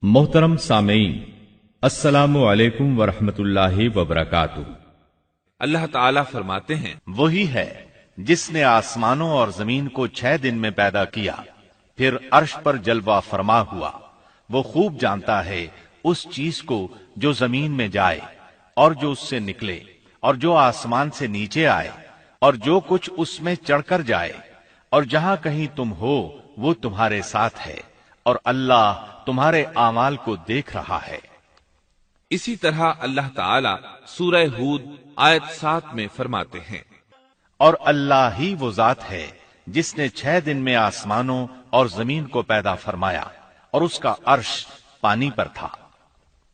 محترم سامعین، السلام علیکم ورحمۃ اللہ وبرکاتہ۔ اللہ تعالیٰ فرماتے ہیں، وہی ہے جس نے آسمانوں اور زمین کو 6 دن میں پیدا کیا، پھر عرش پر جلوہ فرما ہوا۔ وہ خوب جانتا ہے اس چیز کو جو زمین میں جائے اور جو اس سے نکلے، اور جو آسمان سے نیچے آئے، اور جو کچھ اس میں چڑھ کر جائے، اور جہاں کہیں تم ہو وہ تمہارے ساتھ ہے، اور اللہ تمہارے اعمال کو دیکھ رہا ہے۔ اسی طرح اللہ تعالیٰ سورہ ہود آیت 7 میں فرماتے ہیں، اور اللہ ہی وہ ذات ہے جس نے 6 دن میں آسمانوں اور زمین کو پیدا فرمایا، اور اس کا عرش پانی پر تھا۔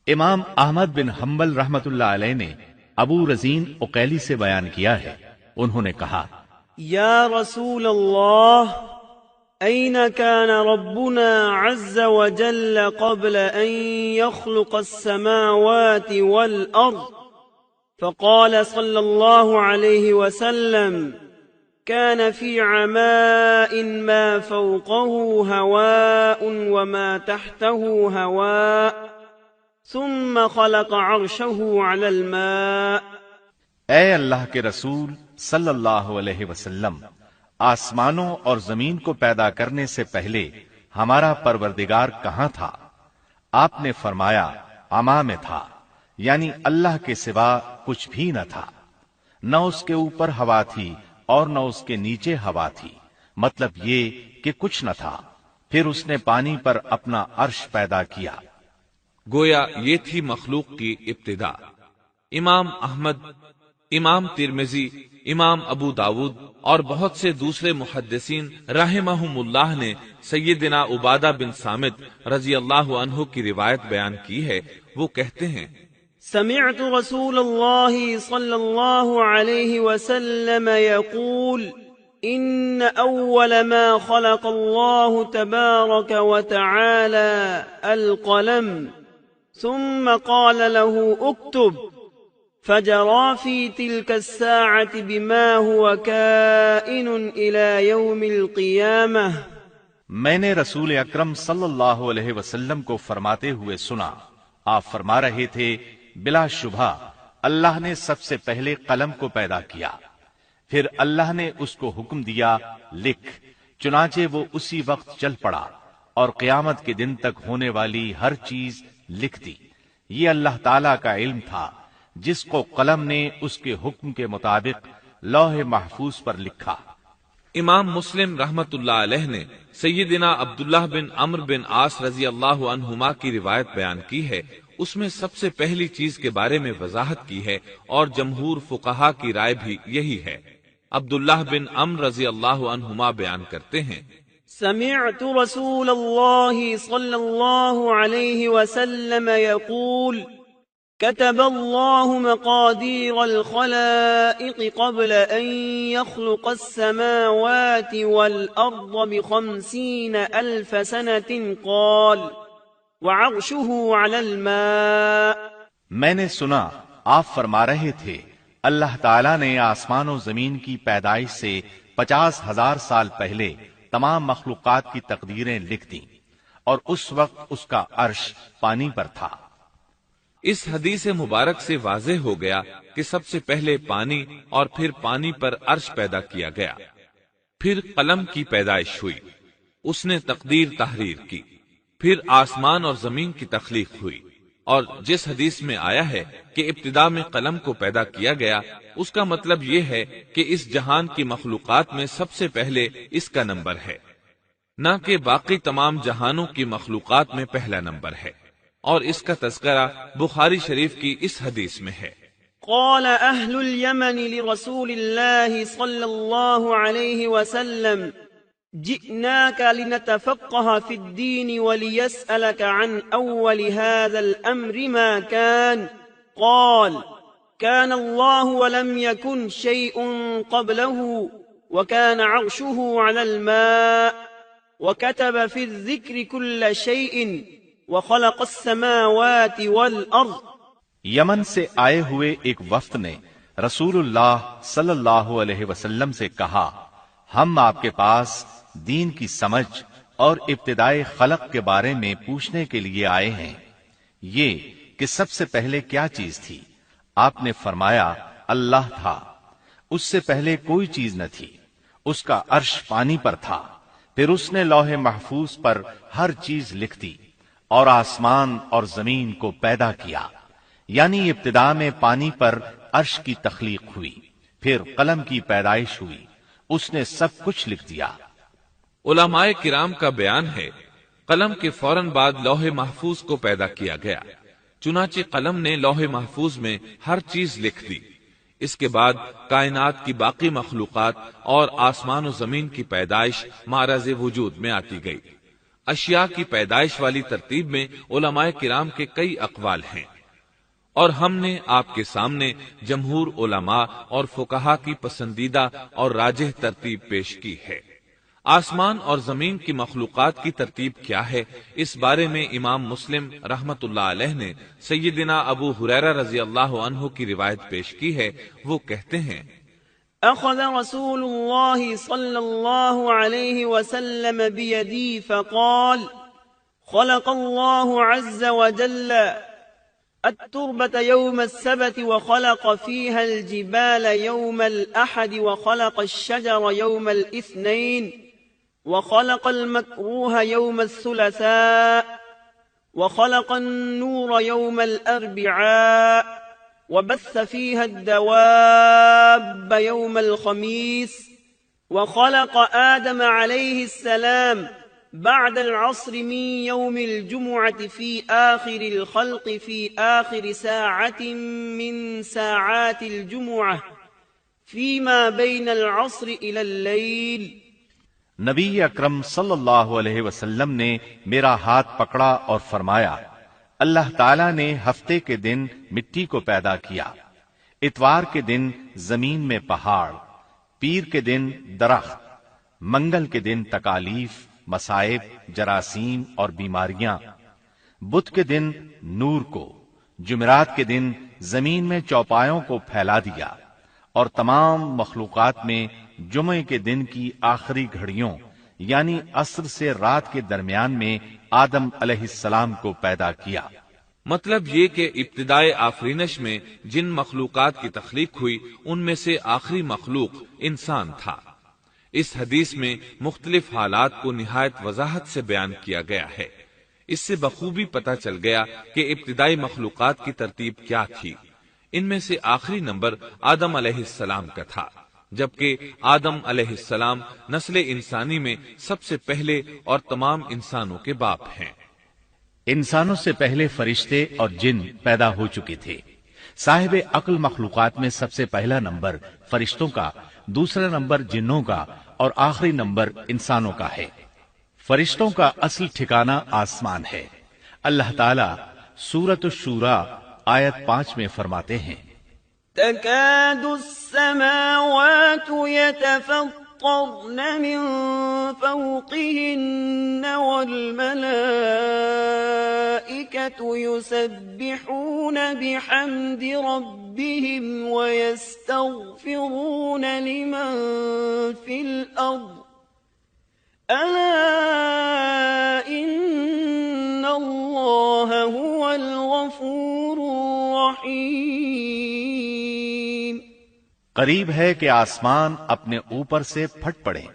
امام احمد بن حنبل رحمت اللہ علیہ نے ابو رزین عقیلی سے بیان کیا ہے، انہوں نے کہا، یا رسول اللہ، أين كان ربنا عز وجل قبل أن يخلق السماوات والأرض؟ فقال صلى الله عليه وسلم، كان في عماء ما فوقه هواء وما تحته هواء ثم خلق عرشه على الماء۔ اے اللہ کے رسول صلی اللہ علیہ وسلم، آسمانوں اور زمین کو پیدا کرنے سے پہلے ہمارا پروردگار کہاں تھا؟ آپ نے فرمایا، عما میں تھا، یعنی اللہ کے سوا کچھ بھی نہ تھا، نہ اس کے اوپر ہوا تھی اور نہ اس کے نیچے ہوا تھی، مطلب یہ کہ کچھ نہ تھا، پھر اس نے پانی پر اپنا عرش پیدا کیا۔ گویا یہ تھی مخلوق کی ابتدا۔ امام احمد، امام ترمذی، امام ابو داود اور بہت سے دوسرے محدثین رحمہم اللہ نے سیدنا عبادہ بن صامت رضی اللہ عنہ کی روایت بیان کی ہے۔ وہ کہتے ہیں، سمعت رسول اللہ صلی اللہ علیہ وسلم يقول، ان اول ما خلق اللہ تبارک وتعالی القلم ثم قال له اكتب، فجرى في تلك الساعة بما هو كائن إلى يوم القيامة۔ میں نے رسول اکرم صلی اللہ علیہ وسلم کو فرماتے ہوئے سنا، آپ فرما رہے تھے، بلا شبہ اللہ نے سب سے پہلے قلم کو پیدا کیا، پھر اللہ نے اس کو حکم دیا، لکھ، چنانچہ وہ اسی وقت چل پڑا اور قیامت کے دن تک ہونے والی ہر چیز لکھ دی۔ یہ اللہ تعالی کا علم تھا جس کو قلم نے اس کے حکم کے مطابق لوح محفوظ پر لکھا۔ امام مسلم رحمت اللہ علیہ نے سیدنا عبداللہ بن عمرو بن عاص رضی اللہ عنہما کی روایت بیان کی ہے۔ اس میں سب سے پہلی چیز کے بارے میں وضاحت کی ہے، اور جمہور فقہا کی رائے بھی یہی ہے۔ عبداللہ بن عمرو رضی اللہ عنہما بیان کرتے ہیں، سمعت رسول اللہ صلی اللہ علیہ وسلم يقول، كتب الله مقادير الخلائق قبل أن يخلق السماوات والأرض ب50,000 سنة، قال وعرشه على الماء۔ میں نے سنا آپ فرما رہے تھے، اللہ تعالیٰ نے آسمان و زمین کی پیدائش سے 50,000 سال پہلے تمام مخلوقات کی تقدیریں لکھ دیں، اور اس وقت اس کا عرش پانی پر تھا۔ اس حدیث مبارک سے واضح ہو گیا کہ سب سے پہلے پانی اور پھر پانی پر عرش پیدا کیا گیا، پھر قلم کی پیدائش ہوئی، اس نے تقدیر تحریر کی، پھر آسمان اور زمین کی تخلیق ہوئی، اور جس حدیث میں آیا ہے کہ ابتدا میں قلم کو پیدا کیا گیا، اس کا مطلب یہ ہے کہ اس جہان کی مخلوقات میں سب سے پہلے اس کا نمبر ہے، نہ کہ باقی تمام جہانوں کی مخلوقات میں پہلا نمبر ہے، اور اس کا تذکرہ بخاری شریف کی اس حدیث میں ہے۔ قال اہل الیمن لرسول اللہ صلی اللہ علیہ وسلم، جئناك لنتفقه في الدين وليسألك عن أول هذا الأمر ما كان، قال كان الله ولم يكن شيء قبله، وكان عرشه على الماء، وكتب في الذكر كل شيء، وخلق السماوات والأرض۔ یمن سے آئے ہوئے ایک وفد نے رسول اللہ صلی اللہ علیہ وسلم سے کہا، ہم آپ کے پاس دین کی سمجھ اور ابتدائی خلق کے بارے میں پوچھنے کے لیے آئے ہیں، یہ کہ سب سے پہلے کیا چیز تھی؟ آپ نے فرمایا اللہ تھا، اس سے پہلے کوئی چیز نہ تھی، اس کا عرش پانی پر تھا، پھر اس نے لوح محفوظ پر ہر چیز لکھ دی، اور آسمان اور زمین کو پیدا کیا، یعنی ابتدا میں پانی پر عرش کی تخلیق ہوئی، پھر قلم کی پیدائش ہوئی، اس نے سب کچھ لکھ دیا۔ علماء کرام کا بیان ہے، قلم کے فوراً بعد لوح محفوظ کو پیدا کیا گیا، چنانچہ قلم نے لوح محفوظ میں ہر چیز لکھ دی۔ اس کے بعد کائنات کی باقی مخلوقات اور آسمان و زمین کی پیدائش معرض وجود میں آتی گئی۔ اشیاء کی پیدائش والی ترتیب میں علماء کرام کے کئی اقوال ہیں، اور ہم نے آپ کے سامنے جمہور علماء اور فقہا کی پسندیدہ اور راجح ترتیب پیش کی ہے۔ آسمان اور زمین کی مخلوقات کی ترتیب کیا ہے، اس بارے میں امام مسلم رحمت اللہ علیہ نے سیدنا ابو ہریرہ رضی اللہ عنہ کی روایت پیش کی ہے۔ وہ کہتے ہیں، أخذ رسول الله صلى الله عليه وسلم بيدي فقال خلق الله عز وجل التربة يوم السبت وخلق فيها الجبال يوم الأحد وخلق الشجر يوم الاثنين وخلق المكروه يوم الثلاثاء وخلق النور يوم الأربعاء وبث فيها الدواب يوم الخميس وخلق آدم عليه السلام بعد العصر من يوم الجمعة في آخر الخلق في آخر ساعة من ساعات الجمعة فيما بين العصر إلى الليل۔ نبی اکرم صلی اللہ علیہ وسلم نے میرا ہاتھ پکڑا اور فرمایا، اللہ تعالیٰ نے ہفتے کے دن مٹی کو پیدا کیا، اتوار کے دن زمین میں پہاڑ، پیر کے دن درخت، منگل کے دن تکالیف، مصائب، جراثیم اور بیماریاں، بدھ کے دن نور کو، جمعرات کے دن زمین میں چوپایوں کو پھیلا دیا، اور تمام مخلوقات میں جمعے کے دن کی آخری گھڑیوں یعنی عصر سے رات کے درمیان میں آدم علیہ السلام کو پیدا کیا۔ مطلب یہ کہ ابتدائے آفرینش میں جن مخلوقات کی تخلیق ہوئی ان میں سے آخری مخلوق انسان تھا۔ اس حدیث میں مختلف حالات کو نہایت وضاحت سے بیان کیا گیا ہے۔ اس سے بخوبی پتہ چل گیا کہ ابتدائی مخلوقات کی ترتیب کیا تھی۔ ان میں سے آخری نمبر آدم علیہ السلام کا تھا، جبکہ آدم علیہ السلام نسل انسانی میں سب سے پہلے اور تمام انسانوں کے باپ ہیں۔ انسانوں سے پہلے فرشتے اور جن پیدا ہو چکے تھے۔ صاحب عقل مخلوقات میں سب سے پہلا نمبر فرشتوں کا، دوسرا نمبر جنوں کا اور آخری نمبر انسانوں کا ہے۔ فرشتوں کا اصل ٹھکانہ آسمان ہے۔ اللہ تعالی سورۃ الشورى آیت 5 میں فرماتے ہیں، تكاد السماوات يتفطرن من فوقهن والملائكة يسبحون بحمد ربهم ويستغفرون لمن في الأرض ألا إن الله هو الغفور الرحيم۔ قریب ہے کہ آسمان اپنے اوپر سے پھٹ پڑے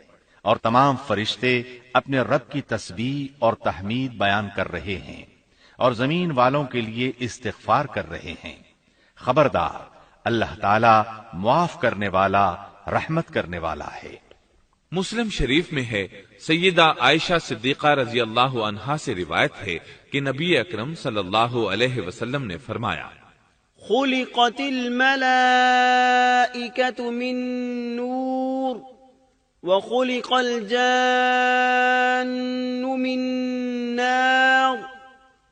اور تمام فرشتے اپنے رب کی تسبیح اور تحمید بیان کر رہے ہیں اور زمین والوں کے لیے استغفار کر رہے ہیں۔ خبردار، اللہ تعالی معاف کرنے والا، رحمت کرنے والا ہے۔ مسلم شریف میں ہے، سیدہ عائشہ صدیقہ رضی اللہ عنہا سے روایت ہے کہ نبی اکرم صلی اللہ علیہ وسلم نے فرمایا، خلقت الملائكة من نور وخلق الجان من نار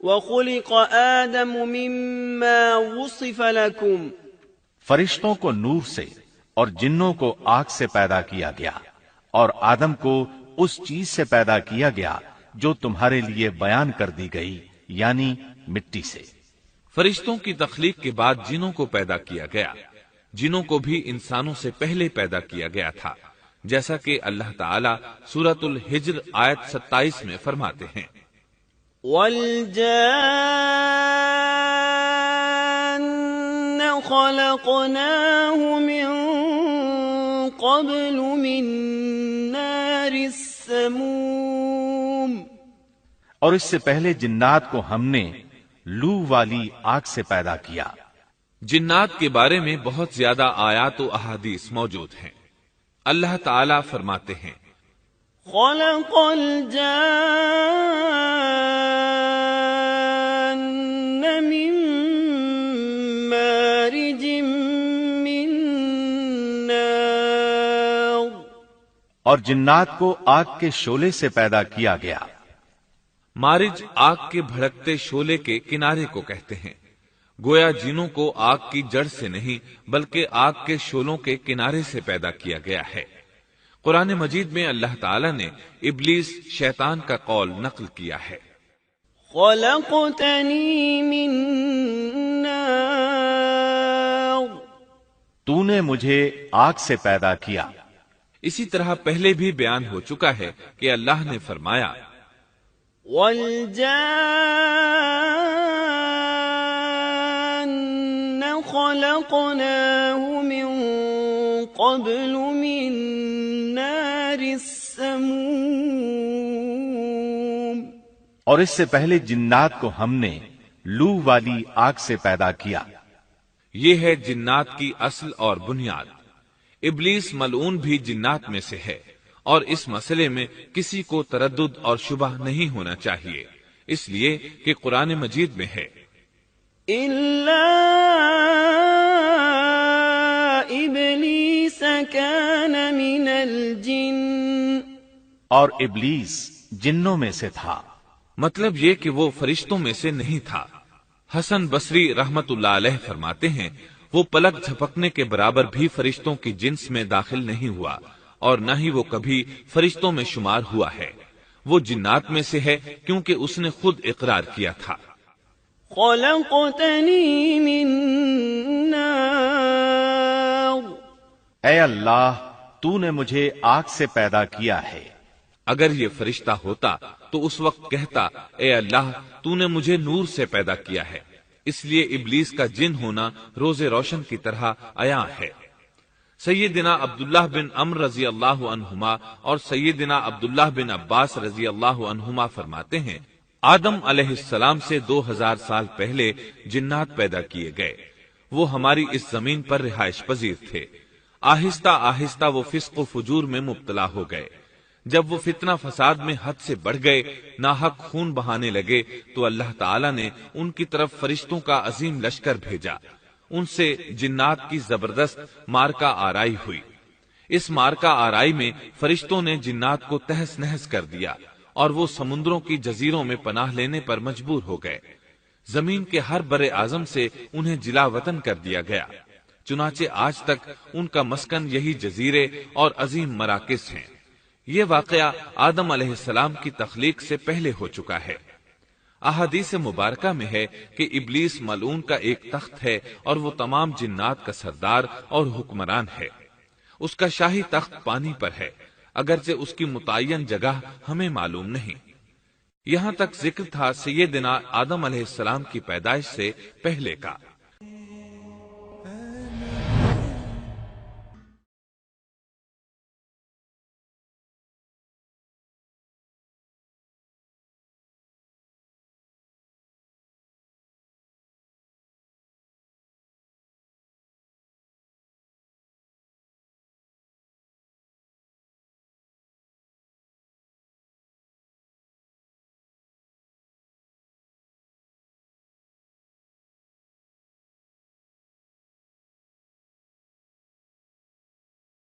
وخلق آدم مما وصف لكم۔ فرشتوں کو نور سے اور جنوں کو آگ سے پیدا کیا گیا، اور آدم کو اس چیز سے پیدا کیا گیا جو تمہارے لیے بیان کر دی گئی، یعنی مٹی سے۔ فرشتوں کی تخلیق کے بعد جنوں کو پیدا کیا گیا۔ جنوں کو بھی انسانوں سے پہلے پیدا کیا گیا تھا۔ جیسا کہ اللہ تعالی سورۃ الحجر آیت 27 میں فرماتے ہیں، وَالْجَانَّ خَلَقْنَاهُ مِن قَبْلُ مِن نَّارِ السَّمُومِ، اور اس سے پہلے جنات کو ہم نے لو والی آگ سے پیدا کیا۔ جنات کے بارے میں بہت زیادہ آیات و احادیث موجود ہیں۔ اللہ تعالی فرماتے ہیں، خَلَقَ الْجَانَّ مِن مَّارِجٍ مِّن نَّارٍ، اور جنات کو آگ کے شعلے سے پیدا کیا گیا۔ مارج آگ کے بھڑکتے شعلے کے کنارے کو کہتے ہیں، گویا جنوں کو آگ کی جڑ سے نہیں بلکہ آگ کے شعلوں کے کنارے سے پیدا کیا گیا ہے۔ قرآن مجید میں اللہ تعالی نے ابلیس شیطان کا قول نقل کیا ہے، خَلَقْتَنِي مِن نَّارٍ، تو نے مجھے آگ سے پیدا کیا۔ اسی طرح پہلے بھی بیان ہو چکا ہے کہ اللہ نے فرمایا، وَالْجَانَّ خَلَقْنَاهُ مِن قَبْلُ مِن نَّارِ السَّمُومِ، اور اس سے پہلے جنات کو ہم نے لو والی آگ سے پیدا کیا۔ یہ ہے جنات کی اصل اور بنیاد۔ ابلیس ملعون بھی جنات میں سے ہے، اور اس مسئلے میں کسی کو تردد اور شبہ نہیں ہونا چاہیے، اس لیے کہ قرآن مجید میں ہے، إِلَّا إِبْلِيسَ كَانَ مِنَ الْجِنِّ، اور ابلیس جنوں میں سے تھا۔ مطلب یہ کہ وہ فرشتوں میں سے نہیں تھا۔ حسن بصری رحمت اللہ علیہ فرماتے ہیں، وہ پلک جھپکنے کے برابر بھی فرشتوں کی جنس میں داخل نہیں ہوا، اور نہ ہی وہ کبھی فرشتوں میں شمار ہوا ہے۔ وہ جنات میں سے ہے کیونکہ اس نے خود اقرار کیا تھا، خَلَقْتَنِي مِن نَّارٍ، اے اللہ تو نے مجھے آگ سے پیدا کیا ہے۔ اگر یہ فرشتہ ہوتا تو اس وقت کہتا، اے اللہ تو نے مجھے نور سے پیدا کیا ہے۔ اس لیے ابلیس کا جن ہونا روز روشن کی طرح عیاں ہے۔ سیدنا عبداللہ بن عمرو رضی اللہ عنہما اور سیدنا عبداللہ بن عباس رضی اللہ عنہما فرماتے ہیں، آدم علیہ السلام سے 2000 سال پہلے جنات پیدا کیے گئے۔ وہ ہماری اس زمین پر رہائش پذیر تھے۔ آہستہ آہستہ وہ فسق و فجور میں مبتلا ہو گئے۔ جب وہ فتنہ فساد میں حد سے بڑھ گئے، ناحق خون بہانے لگے، تو اللہ تعالی نے ان کی طرف فرشتوں کا عظیم لشکر بھیجا۔ ان سے جنات کی زبردست مارکا آرائی ہوئی۔ اس مارکا آرائی میں فرشتوں نے جنات کو تہس نہس کر دیا، اور وہ سمندروں کی جزیروں میں پناہ لینے پر مجبور ہو گئے۔ زمین کے ہر بر اعظم سے انہیں جلا وطن کر دیا گیا، چنانچہ آج تک ان کا مسکن یہی جزیرے اور عظیم مراکز ہیں۔ یہ واقعہ آدم علیہ السلام کی تخلیق سے پہلے ہو چکا ہے۔ احادیث مبارکہ میں ہے کہ ابلیس ملعون کا ایک تخت ہے، اور وہ تمام جنات کا سردار اور حکمران ہے۔ اس کا شاہی تخت پانی پر ہے، اگرچہ اس کی متعین جگہ ہمیں معلوم نہیں۔ یہاں تک ذکر تھا سیدنا آدم علیہ السلام کی پیدائش سے پہلے کا۔